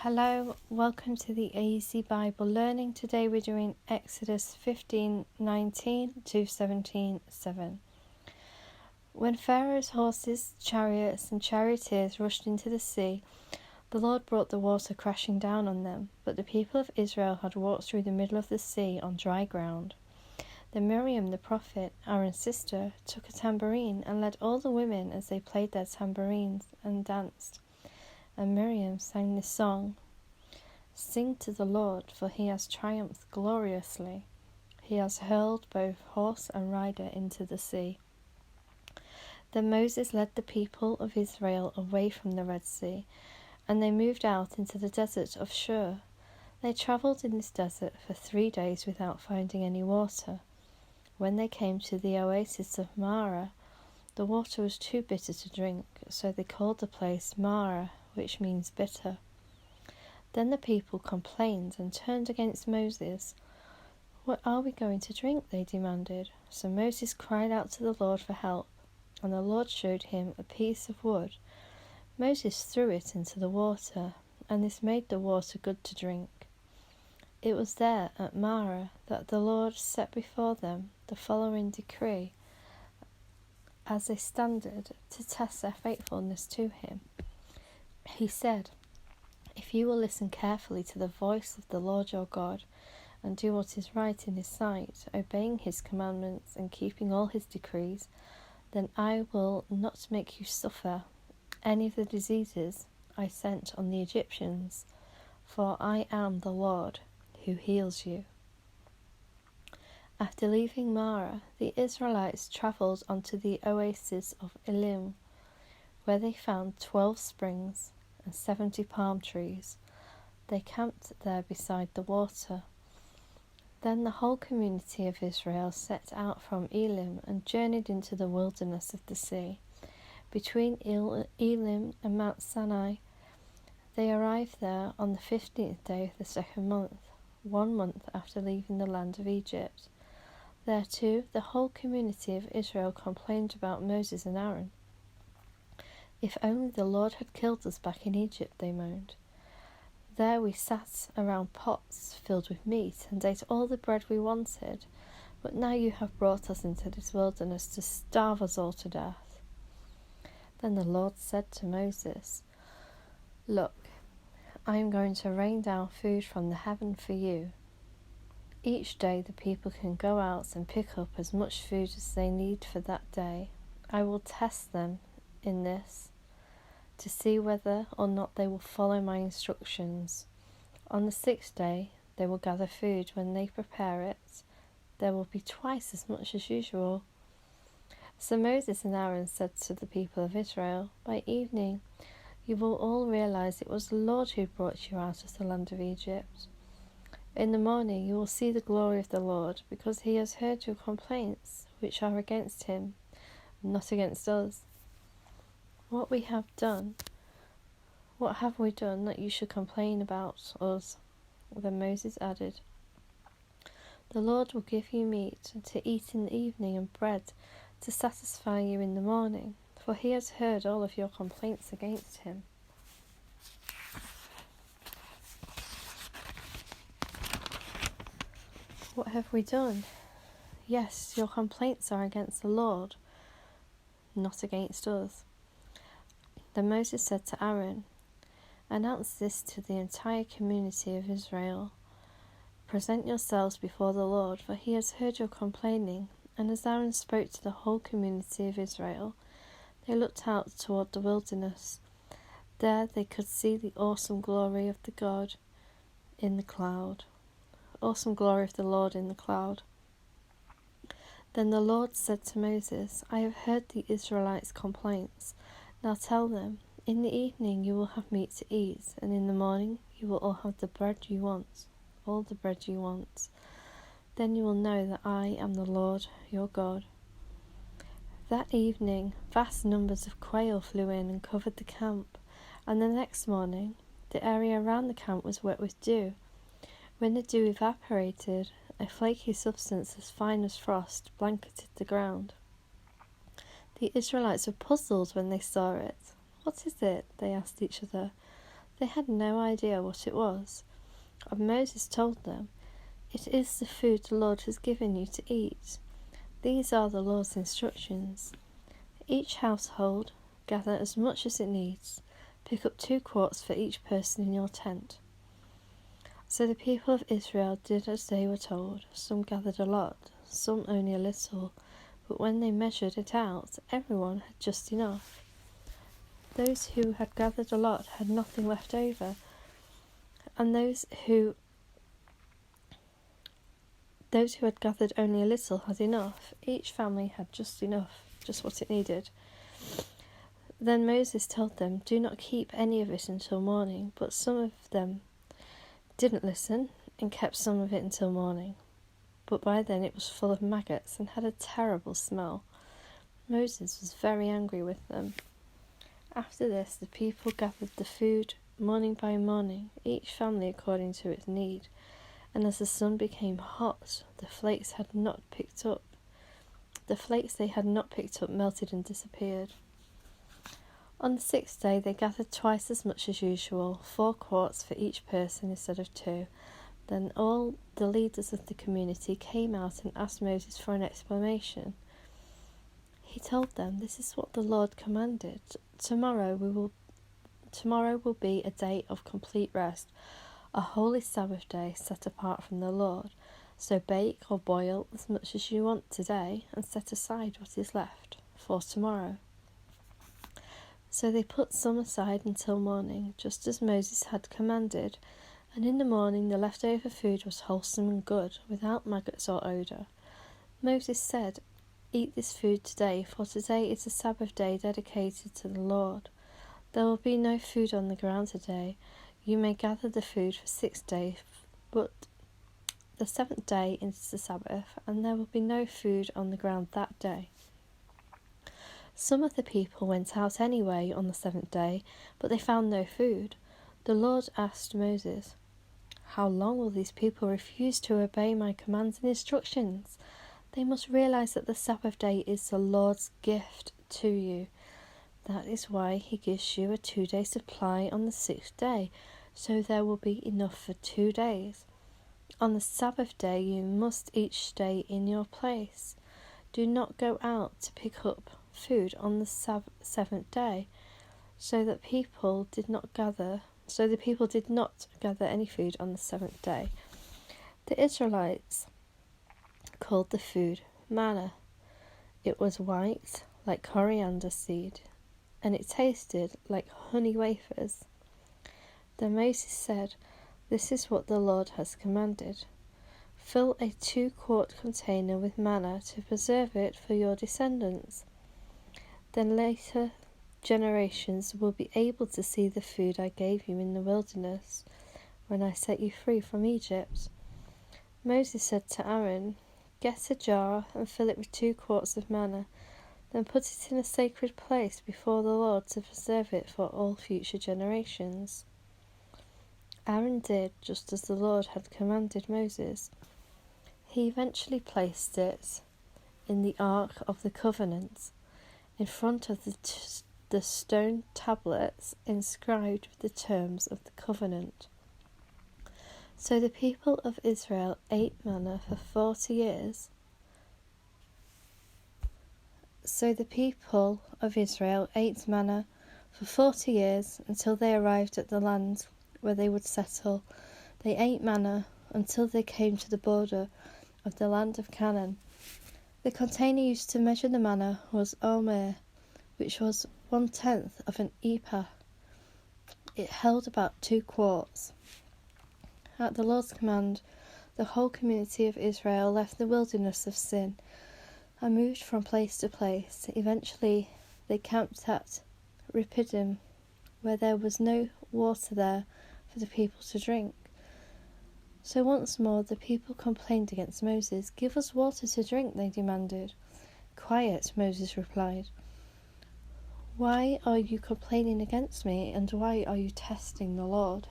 Hello, welcome to the Easy Bible Learning. Today we're doing Exodus 15:19 to 17:7. When Pharaoh's horses, chariots and charioteers rushed into the sea, the Lord brought the water crashing down on them, but the people of Israel had walked through the middle of the sea on dry ground. Then Miriam the prophet, Aaron's sister, took a tambourine and led all the women as they played their tambourines and danced. And Miriam sang this song: "Sing to the Lord, for he has triumphed gloriously. He has hurled both horse and rider into the sea." Then Moses led the people of Israel away from the Red Sea, and they moved out into the desert of Shur. They travelled in this desert for 3 days without finding any water. When they came to the oasis of Marah, the water was too bitter to drink, so they called the place Marah, which means bitter. Then the people complained and turned against Moses. "What are we going to drink?" they demanded. So Moses cried out to the Lord for help, and the Lord showed him a piece of wood. Moses threw it into the water, and this made the water good to drink. It was there at Marah that the Lord set before them the following decree as a standard to test their faithfulness to him. He said, "If you will listen carefully to the voice of the Lord your God, and do what is right in his sight, obeying his commandments and keeping all his decrees, then I will not make you suffer any of the diseases I sent on the Egyptians, for I am the Lord who heals you." After leaving Marah, the Israelites travelled onto the oasis of Elim, where they found 12 springs and 70 palm trees. They camped there beside the water. Then the whole community of Israel set out from Elim and journeyed into the wilderness of the sea. Between Elim and Mount Sinai, they arrived there on the 15th day of the second month, 1 month after leaving the land of Egypt. There too, the whole community of Israel complained about Moses and Aaron. "If only the Lord had killed us back in Egypt," they moaned. "There we sat around pots filled with meat and ate all the bread we wanted, but now you have brought us into this wilderness to starve us all to death." Then the Lord said to Moses, "Look, I am going to rain down food from the heaven for you. Each day the people can go out and pick up as much food as they need for that day. I will test them in this to see whether or not they will follow my instructions. On the 6th day they will gather food. When they prepare it, there will be twice as much as usual." So Moses and Aaron said to the people of Israel, "By evening you will all realize it was the Lord who brought you out of the land of Egypt. In the morning you will see the glory of the Lord, because he has heard your complaints, which are against him, not against us. What have we done that you should complain about us?" Then Moses added, "The Lord will give you meat to eat in the evening and bread to satisfy you in the morning, for he has heard all of your complaints against him." What have we done? Yes, your complaints are against the Lord, not against us. Then Moses said to Aaron, "Announce this to the entire community of Israel. Present yourselves before the Lord, for he has heard your complaining." And as Aaron spoke to the whole community of Israel, they looked out toward the wilderness. There they could see the awesome glory of the God in the cloud. Awesome glory of the Lord in the cloud. Then the Lord said to Moses, "I have heard the Israelites' complaints. Now tell them, in the evening you will have meat to eat, and in the morning you will all have the bread you want, all the bread you want. Then you will know that I am the Lord your God." That evening vast numbers of quail flew in and covered the camp, and the next morning the area around the camp was wet with dew. When the dew evaporated, a flaky substance as fine as frost blanketed the ground. The Israelites were puzzled when they saw it. "What is it?" they asked each other. They had no idea what it was, and Moses told them, "It is the food the Lord has given you to eat. These are the Lord's instructions. Each household gather as much as it needs. Pick up 2 quarts for each person in your tent." So the people of Israel did as they were told. Some gathered a lot, some only a little, but when they measured it out, everyone had just enough. Those who had gathered a lot had nothing left over, and those who had gathered only a little had enough. Each family had just enough, just what it needed. Then Moses told them, "Do not keep any of it until morning," but some of them didn't listen and kept some of it until morning. But by then it was full of maggots and had a terrible smell. Moses was very angry with them. After this, the people gathered the food morning by morning, each family according to its need. And as the sun became hot, the flakes they had not picked up melted and disappeared. On the 6th day they gathered twice as much as usual, 4 quarts for each person instead of 2. Then all the leaders of the community came out and asked Moses for an explanation. He told them, "This is what the Lord commanded. Tomorrow will be a day of complete rest, a holy Sabbath day set apart from the Lord. So bake or boil as much as you want today and set aside what is left for tomorrow." So they put some aside until morning, just as Moses had commanded, and in the morning the leftover food was wholesome and good, without maggots or odour. Moses said, "Eat this food today, for today is a Sabbath day dedicated to the Lord. There will be no food on the ground today. You may gather the food for 6 days, but the 7th day is the Sabbath, and there will be no food on the ground that day." Some of the people went out anyway on the 7th day, but they found no food. The Lord asked Moses, "How long will these people refuse to obey my commands and instructions? They must realize that the Sabbath day is the Lord's gift to you. That is why he gives you a 2-day supply on the 6th day, so there will be enough for 2 days. On the Sabbath day you must each stay in your place. Do not go out to pick up food on the 7th day." So the people did not gather any food on the 7th day. The Israelites called the food manna. It was white, like coriander seed, and it tasted like honey wafers. Then Moses said, "This is what the Lord has commanded. Fill a 2-quart container with manna to preserve it for your descendants. Then later generations will be able to see the food I gave you in the wilderness when I set you free from Egypt." Moses said to Aaron, "Get a jar and fill it with 2 quarts of manna. Then put it in a sacred place before the Lord to preserve it for all future generations." Aaron did just as the Lord had commanded Moses. He eventually placed it in the Ark of the Covenant, in front of the stone tablets inscribed with the terms of the covenant. So the people of Israel ate manna for 40 years. Until they arrived at the land where they would settle. They ate manna until they came to the border of the land of Canaan. The container used to measure the manna was omer, which was 1/10 of an ephah. It held about 2 quarts. At the Lord's command, the whole community of Israel left the wilderness of Sin and moved from place to place. Eventually, they camped at Rephidim, where there was no water there for the people to drink. So once more the people complained against Moses. "Give us water to drink," they demanded. "Quiet," Moses replied. "Why are you complaining against me, and why are you testing the Lord?"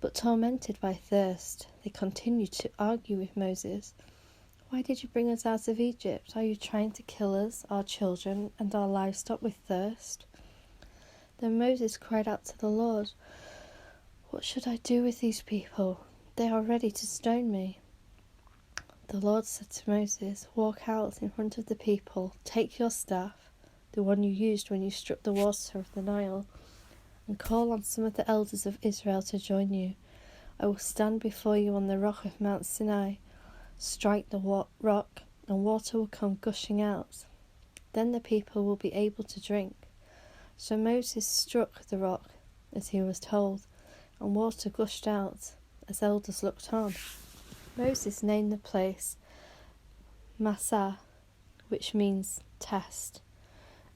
But tormented by thirst, they continued to argue with Moses. "Why did you bring us out of Egypt? Are you trying to kill us, our children, and our livestock with thirst?" Then Moses cried out to the Lord, "What should I do with these people? They are ready to stone me." The Lord said to Moses, "Walk out in front of the people, take your staff, the one you used when you struck the water of the Nile, and call on some of the elders of Israel to join you. I will stand before you on the rock of Mount Sinai. Strike the rock, and water will come gushing out. Then the people will be able to drink." So Moses struck the rock, as he was told, and water gushed out, as elders looked on. Moses named the place Massah, which means test,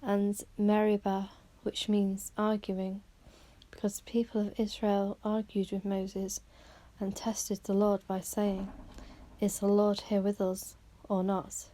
and Meribah, which means arguing, because the people of Israel argued with Moses and tested the Lord by saying, "Is the Lord here with us or not?"